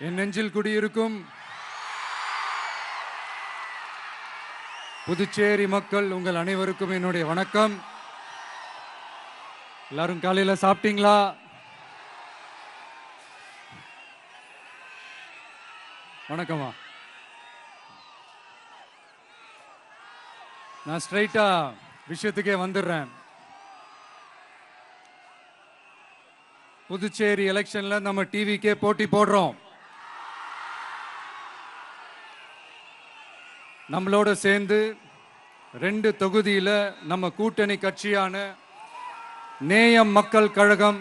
என் நெஞ்சில் குடியிருக்கும் புதுச்சேரி மக்கள் உங்கள் அனைவருக்கும் என்னுடைய வணக்கம். எல்லாரும் காலையில சாப்பிட்டீங்களா? வணக்கமா. நான் ஸ்ட்ரைட்டா விஷயத்துக்கே வந்துடுறேன். புதுச்சேரி எலெக்ஷன்ல நம்ம டிவிக்கே போட்டி போடுறோம். நம்மளோட சேர்ந்து 2 தொகுதியில நம்ம கூட்டணி கட்சியான நேயம் மக்கள் கழகம்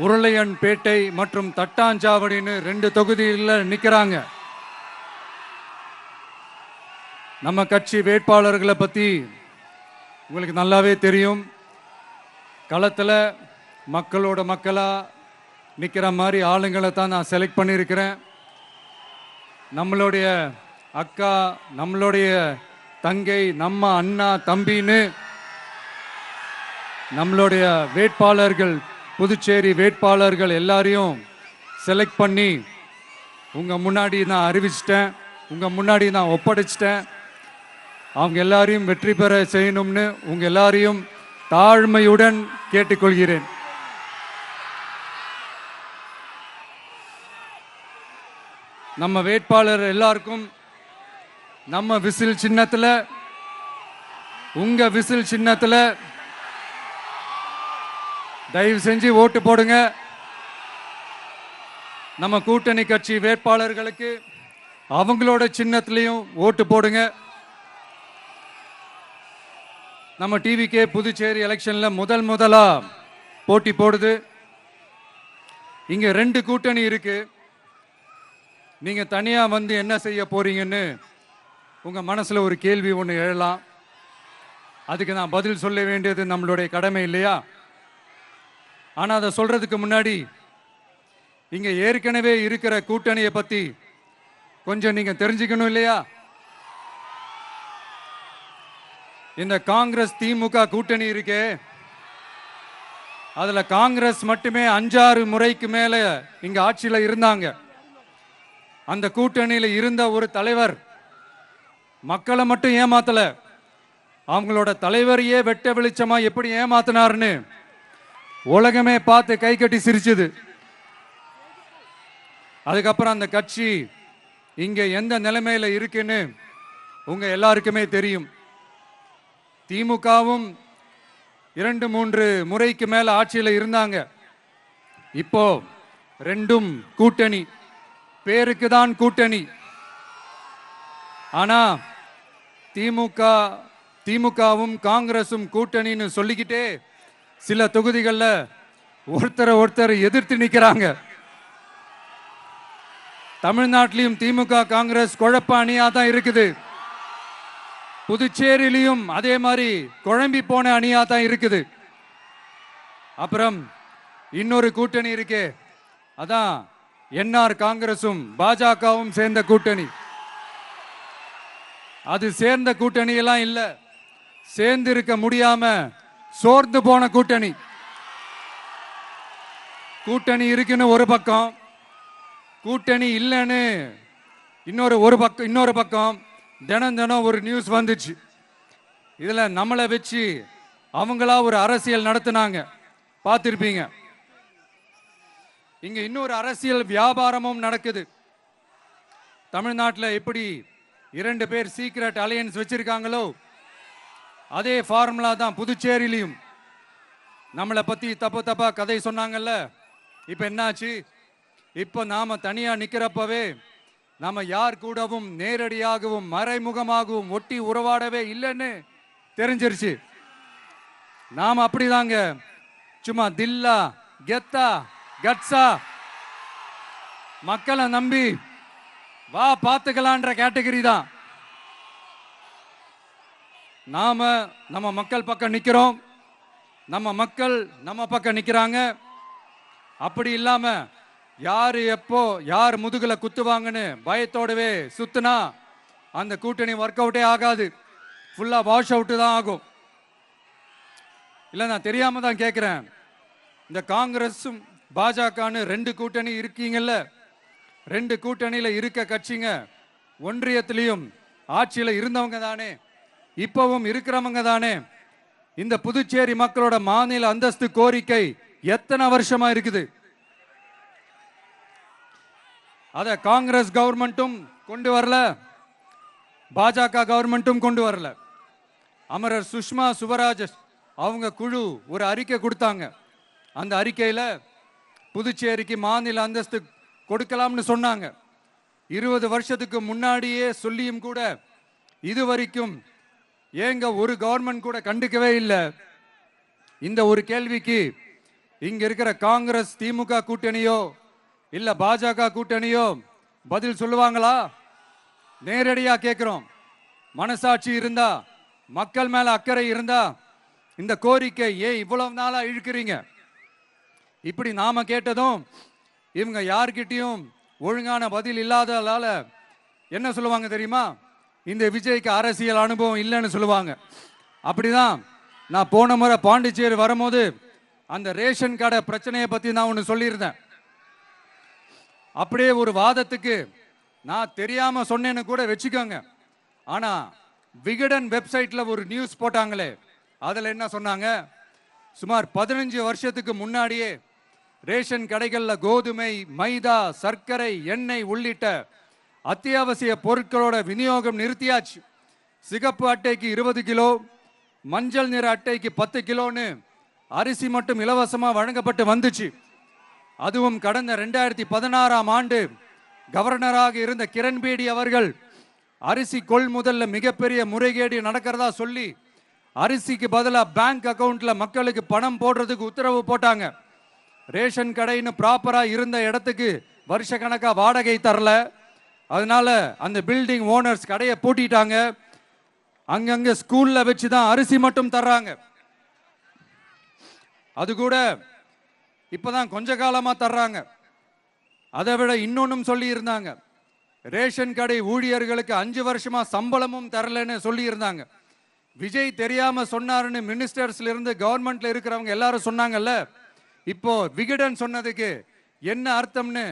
உருளையன்பேட்டை மற்றும் தட்டாஞ்சாவடின்னு 2 தொகுதியில் நிற்கிறாங்க. நம்ம கட்சி வேட்பாளர்களை பற்றி உங்களுக்கு நல்லாவே தெரியும். களத்தில் மக்களோட மக்களாக நிற்கிற மாதிரி ஆளுங்களை தான் நான் செலக்ட் பண்ணியிருக்கிறேன். நம்மளுடைய அக்கா, நம்மளுடைய தங்கை, நம்ம அண்ணா, தம்பின்னு நம்மளுடைய வேட்பாளர்கள், புதுச்சேரி வேட்பாளர்கள் எல்லாரையும் செலக்ட் பண்ணி உங்கள் முன்னாடி நான் அறிவிச்சிட்டேன், உங்கள் முன்னாடி நான் ஒப்படைச்சிட்டேன். அவங்க எல்லாரையும் வெற்றி பெற செய்யணும்னு உங்கள் எல்லாரையும் தாழ்மையுடன் கேட்டுக்கொள்கிறேன். நம்ம வேட்பாளர் எல்லாருக்கும் நம்ம விசில் சின்னத்தில், உங்க விசில் சின்னத்தில் தயவு செஞ்சு ஓட்டு போடுங்க. நம்ம கூட்டணி கட்சி வேட்பாளர்களுக்கு அவங்களோட சின்னத்திலையும் ஓட்டு போடுங்க. நம்ம டிவிக்கே புதுச்சேரி எலெக்ஷன்ல முதலா போட்டி போடுது. இங்க 2 கூட்டணி இருக்கு. நீங்க தனியா வந்து என்ன செய்ய போறீங்கன்னு உங்க மனசுல ஒரு கேள்வி ஒன்று எழலாம். அதுக்கு நான் பதில் சொல்ல வேண்டியது நம்மளுடைய கடமை இல்லையா? ஆனா அதை சொல்றதுக்கு முன்னாடி இங்க ஏற்கனவே இருக்கிற கூட்டணியை பத்தி கொஞ்சம் நீங்க தெரிஞ்சுக்கணும் இல்லையா? இந்த காங்கிரஸ் திமுக கூட்டணி இருக்கே, அதுல காங்கிரஸ் மட்டுமே 5-6 முறைக்கு மேல இங்க ஆட்சியில இருந்தாங்க. அந்த கூட்டணியில இருந்த ஒரு தலைவர் மக்களை மட்டும் ஏமாத்தல, அவங்களோட தலைவரையே வெட்ட வெளிச்சமா எப்படி ஏமாத்தினார்னு உலகமே பார்த்து கை கட்டி சிரிச்சது. அதுக்கப்புறம் அந்த கட்சி இங்க எந்த நிலைமையில இருக்குன்னு உங்க எல்லாருக்குமே தெரியும். திமுகவும் 2-3 முறைக்கு மேல ஆட்சியில் இருந்தாங்க. இப்போ 2ம் கூட்டணி, பேருக்கு தான் கூட்டணி. ஆனா திமுகவும் காங்கிரசும் கூட்டணின்னு சொல்லிக்கிட்டே சில தொகுதிகளில் ஒருத்தரை எதிர்த்து நிற்கிறாங்க. தமிழ்நாட்டிலையும் திமுக காங்கிரஸ் குழப்ப அணியா தான் இருக்குது. புதுச்சேரியிலையும் அதே மாதிரி குழம்பி போன அணியா தான் இருக்குது. அப்புறம் இன்னொரு கூட்டணி இருக்கே, அதான் என்ஆர் காங்கிரசும் பாஜகவும் சேர்ந்த கூட்டணி. அது சேர்ந்த கூட்டணி எல்லாம் இல்ல, சேர்ந்து இருக்க முடியாம சோர்ந்து போன கூட்டணி. கூட்டணி இருக்குன்னு ஒரு பக்கம், கூட்டணி இல்லைன்னு இன்னொரு பக்கம் தினம் ஒரு நியூஸ் வந்துச்சு. இதுல நம்மளை வச்சு அவங்களா ஒரு அரசியல் நடத்தினாங்க, பார்த்திருப்பீங்க. இங்க இன்னொரு அரசியல் வியாபாரமும் நடக்குது. தமிழ்நாட்டில் எப்படி 2 பேர் சீக்ரெட் அலையன்ஸ் வச்சிருக்காங்களோ அதே ஃபார்முலா தான் புதுச்சேரியிலையும். நம்மளை பத்தி தப்பா கதை சொன்னாங்கல்ல, இப்ப என்னாச்சு? இப்ப நாம தனியா நிக்கிறப்பவே நாம யார் கூடவும் நேரடியாகவும் மறைமுகமாகவும் ஒட்டி உறவாடவே இல்லைன்னு தெரிஞ்சிருச்சு. நாம அப்படிதாங்க, சும்மா தில்லா கெத்தா கட்ஸா மக்களை நம்பி வா பார்த்துக்கலான்ற கேட்டகரி தான். நாம நம்ம மக்கள் பக்கம் நிக்கிறோம், நம்ம மக்கள் நம்ம பக்கம் நிக்கிறாங்க. அப்படி இல்லாம யாரு எப்போ யார் முதுகுல குத்துவாங்கன்னு பயத்தோடவே சுத்துனா அந்த கூட்டணி ஒர்க் அவுட்டே ஆகாது, ஃபுல்லா வாஷ் அவுட் தான் ஆகும். இல்ல நான் தெரியாம தான் கேட்கிறேன். இந்த காங்கிரஸும் பாஜகன்னு 2 கூட்டணி இருக்கீங்கல்ல, 2 கூட்டணியில இருக்க கட்சிங்க ஒன்றியத்திலையும் ஆட்சியில இருந்தவங்க தானே, இப்பவும் இருக்கிறவங்க தானே. இந்த புதுச்சேரி மக்களோட மாநில அந்தஸ்து கோரிக்கை எத்தனை வருஷமா இருக்குது? அத காங்கிரஸ் கவர்மெண்ட்டும் கொண்டு வரல, பாஜக கவர்மெண்ட்டும் கொண்டு வரல. அமரர் சுஷ்மா சுவராஜ் அவங்க குழு ஒரு அறிக்கை கொடுத்தாங்க. அந்த அறிக்கையில புதுச்சேரிக்கு மாநில அந்தஸ்து கொடுக்கலாம்னு சொன்னாங்க. 20 வருஷத்துக்கு முன்னாடியே சொல்லியும் கூட இதுவரைக்கும் ஏங்க ஒரு கவர்மெண்ட் கூட கண்டுக்கவே இல்லை. இந்த ஒரு கேள்விக்கு இங்க இருக்கிற காங்கிரஸ் திமுக கூட்டணியோ இல்ல பாஜக கூட்டணியோ பதில் சொல்லுவாங்களா? நேரடியா கேட்கிறோம். மனசாட்சி இருந்தா, மக்கள் மேல அக்கறை இருந்தா இந்த கோரிக்கை ஏன் இவ்வளவு நாளா இழுக்கிறீங்க? இப்படி நாம கேட்டதும் இவங்க யார்கிட்டயும் ஒழுங்கான பதில் இல்லாததால என்ன சொல்லுவாங்க தெரியுமா? இந்த விஜய்க்கு அரசியல் அனுபவம் இல்லைன்னு சொல்லுவாங்க. அப்படிதான் நான் போன முறை பாண்டிச்சேரி வரும்போது அந்த ரேஷன் கடை பிரச்சனையை பத்தி நான் ஒன்று சொல்லியிருந்தேன். அப்படியே ஒரு வாதத்துக்கு நான் தெரியாம சொன்னேன்னு கூட வச்சுக்கோங்க. ஆனா விகடன் வெப்சைட்ல ஒரு நியூஸ் போட்டாங்களே, அதுல என்ன சொன்னாங்க? சுமார் 15 வருஷத்துக்கு முன்னாடியே ரேஷன் கடைகள்ல கோதுமை, மைதா, சர்க்கரை, எண்ணெய் உள்ளிட்ட அத்தியாவசிய பொருட்களோட விநியோகம் நிறுத்தியாச்சு. சிகப்பு அட்டைக்கு 20 கிலோ, மஞ்சள் நிற அட்டைக்கு 10 கிலோன்னு அரிசி மட்டும் இலவசமா வழங்கப்பட்டு வந்துச்சு. அதுவும் கடந்த 2016ஆம் ஆண்டு கவர்னராக இருந்த கிரண்பேடி அவர்கள் அரிசி கொள்முதல்ல மிகப்பெரிய முறைகேடு நடக்கிறதா சொல்லி அரிசிக்கு பதிலாக பேங்க் அக்கவுண்ட்ல மக்களுக்கு பணம் போடுறதுக்கு உத்தரவு போட்டாங்க. ரேஷன் கடைன்னு ப்ராப்பரா இருந்த இடத்துக்கு வருஷ கணக்கா வாடகை தரல. அதனால அந்த பில்டிங் ஓனர்ஸ் கடையை பூட்டிட்டாங்க. அங்கங்க ஸ்கூல்ல வச்சுதான் அரிசி மட்டும் தர்றாங்க. அது கூட இப்பதான் கொஞ்ச காலமா தர்றாங்க. அதை விட இன்னொன்னும் சொல்லி இருந்தாங்க, ரேஷன் கடை ஊழியர்களுக்கு 5 வருஷமா சம்பளமும் தரலன்னு சொல்லி இருந்தாங்க. விஜய் தெரியாம சொன்னாருன்னு மினிஸ்டர்ஸ்ல இருந்து கவர்மெண்ட்ல இருக்கிறவங்க எல்லாரும் சொன்னாங்கல்ல. இப்போ விகடன் சொன்னதுக்கு என்ன அர்த்தம்னு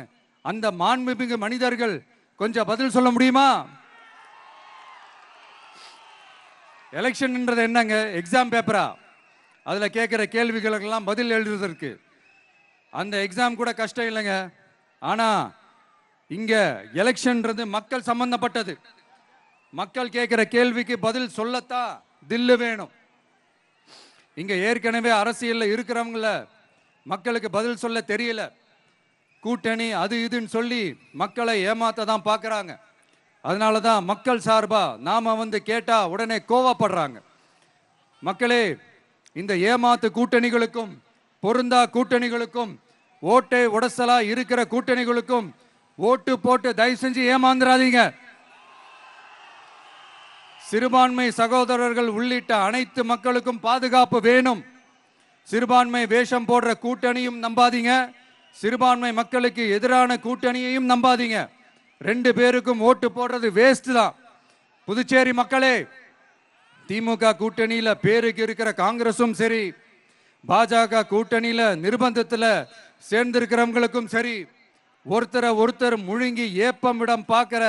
அந்த மாண்புமிகு மனிதர்கள் கொஞ்சம் பதில் சொல்ல முடியுமா? எலெக்ஷன்ன்றது என்னங்க? எக்ஸாம் பேப்பரா? அதுல கேட்கிற கேள்விகளுக்கெல்லாம் பதில் எழுதுவதற்கு அந்த எக்ஸாம் கூட கஷ்டம் இல்லைங்க. ஆனா இங்க எலெக்ஷன்ன்றது மக்கள் சம்பந்தப்பட்டது. மக்கள் கேட்கிற கேள்விக்கு பதில் சொல்லத்தான் தில்லு வேணும். இங்க ஏற்கனவே அரசியல்ல இருக்கிறவங்கள மக்களுக்கு பதில் சொல்ல தெரியல. கூட்டணி அது இதுன்னு சொல்லி மக்களை ஏமாத்த தான் பார்க்கறாங்க. அதனாலதான் மக்கள் சார்பா நாம வந்து கேட்டா உடனே கோவப்படுறாங்க. மக்களே, இந்த ஏமாத்து கூட்டணிகளுக்கும் பொருந்தா கூட்டணிகளுக்கும் ஓட்டை உடசலா இருக்கிற கூட்டணிகளுக்கும் ஓட்டு போட்டு தயவு செஞ்சு ஏமாந்துடாதீங்க. சிறுபான்மை சகோதரர்கள் உள்ளிட்ட அனைத்து மக்களுக்கும் பாதுகாப்பு வேணும். சிறுபான்மை வேஷம் போடுற கூட்டணியும் நம்பாதீங்க, சிறுபான்மை மக்களுக்கு எதிரான கூட்டணியையும் நம்பாதீங்க. 2 பேருக்கும் ஓட்டு போடுறது வேஸ்ட் தான். புதுச்சேரி மக்களே, திமுக கூட்டணியில பேருக்கு இருக்கிற காங்கிரசும் சரி, பாஜக கூட்டணியில நிர்பந்தத்துல சேர்ந்திருக்கிறவங்களுக்கும் சரி, ஒருத்தர் முழுங்கி ஏப்பம் விடம் பார்க்கிற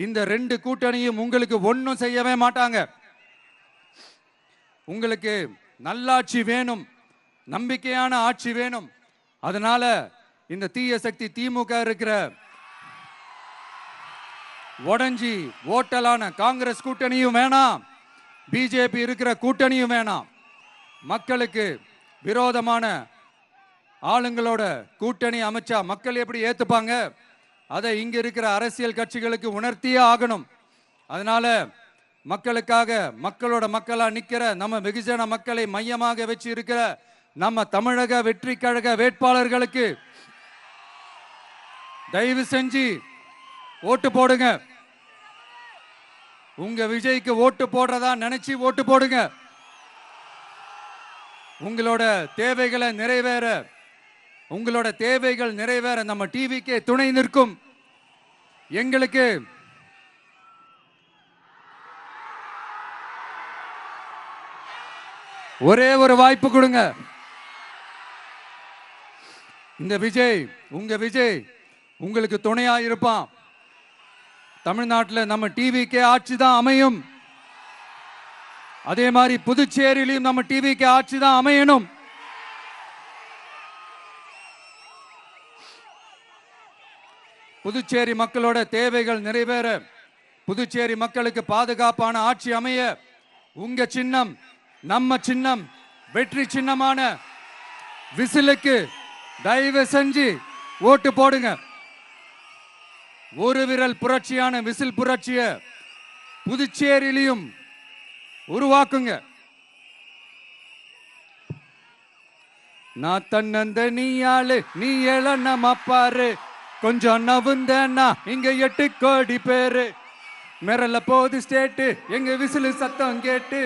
இந்த 2 கூட்டணியும் உங்களுக்கு ஒன்னும் செய்யவே மாட்டாங்க. உங்களுக்கு நல்லாட்சி வேணும், நம்பிக்கையான ஆட்சி வேணும். அதனால இந்த தீய சக்தி திமுக இருக்கிற உடஞ்சி ஓட்டலான காங்கிரஸ் கூட்டணியும் வேணாம், பிஜேபி இருக்கிற கூட்டணியும் வேணாம். மக்களுக்கு விரோதமான ஆளுங்களோட கூட்டணி அமைச்சா மக்கள் எப்படி ஏத்துப்பாங்க? அதை இங்க இருக்கிற அரசியல் கட்சிகளுக்கு உணர்த்தியே ஆகணும். அதனால மக்களுக்காக மக்களோட மக்களா நிக்கிற நம்ம வெகுஜன மக்களை மையமாக வச்சு இருக்கிற நம்ம தமிழக வெற்றி கழக வேட்பாளர்களுக்கு தயவு செஞ்சு ஓட்டு போடுங்க. உங்க விஜய்க்கு ஓட்டு போடுறதா நினைச்சு ஓட்டு போடுங்க. உங்களோட தேவைகளை நிறைவேற, உங்களோட தேவைகள் நிறைவேற நம்ம டிவிக்கே துணை நிற்கும். எங்களுக்கு ஒரே ஒரு வாய்ப்பு கொடுங்க. இந்த விஜய், உங்க விஜய் உங்களுக்கு துணையா இருப்பான். தமிழ்நாட்டில் நம்ம டிவிக்கே ஆட்சி தான் அமையும். அதே மாதிரி புதுச்சேரியிலும் நம்ம டிவிக்கு ஆட்சி தான் அமையணும். புதுச்சேரி மக்களோட தேவைகள் நிறைவேற, புதுச்சேரி மக்களுக்கு பாதுகாப்பான ஆட்சி அமைய உங்க சின்னம், நம்ம சின்னம், வெற்றி சின்னமான விசிலுக்கு தயவு செஞ்சு ஓட்டு போடுங்க. ஒரு விரல் புரட்சியான விசில் புரட்சிய புதுச்சேரியிலும் உருவாக்குங்க. நான் தன்னந்த நீ ஆளு, நீ எழ பாரு, கொஞ்சம் நவுந்தேன்னா இங்க 8 கோடி பேரு. மிரல போது ஸ்டேட்டு எங்க விசிலு சத்தம் கேட்டு,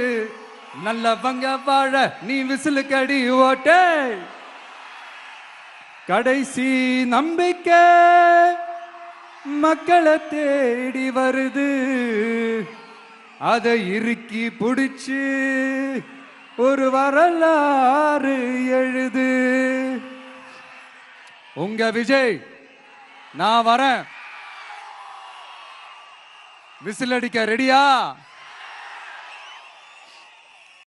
நல்லவங்க வாழ நீ விசிலு கடி ஓட்டே. கடைசி நம்பிக்கை மக்களை தேடி வருது, அதை இறுக்கி பிடிச்சு ஒரு வரலாறு எழுது. உங்க விஜய், நான் வரேன். விசில் அடிக்க ரெடியா?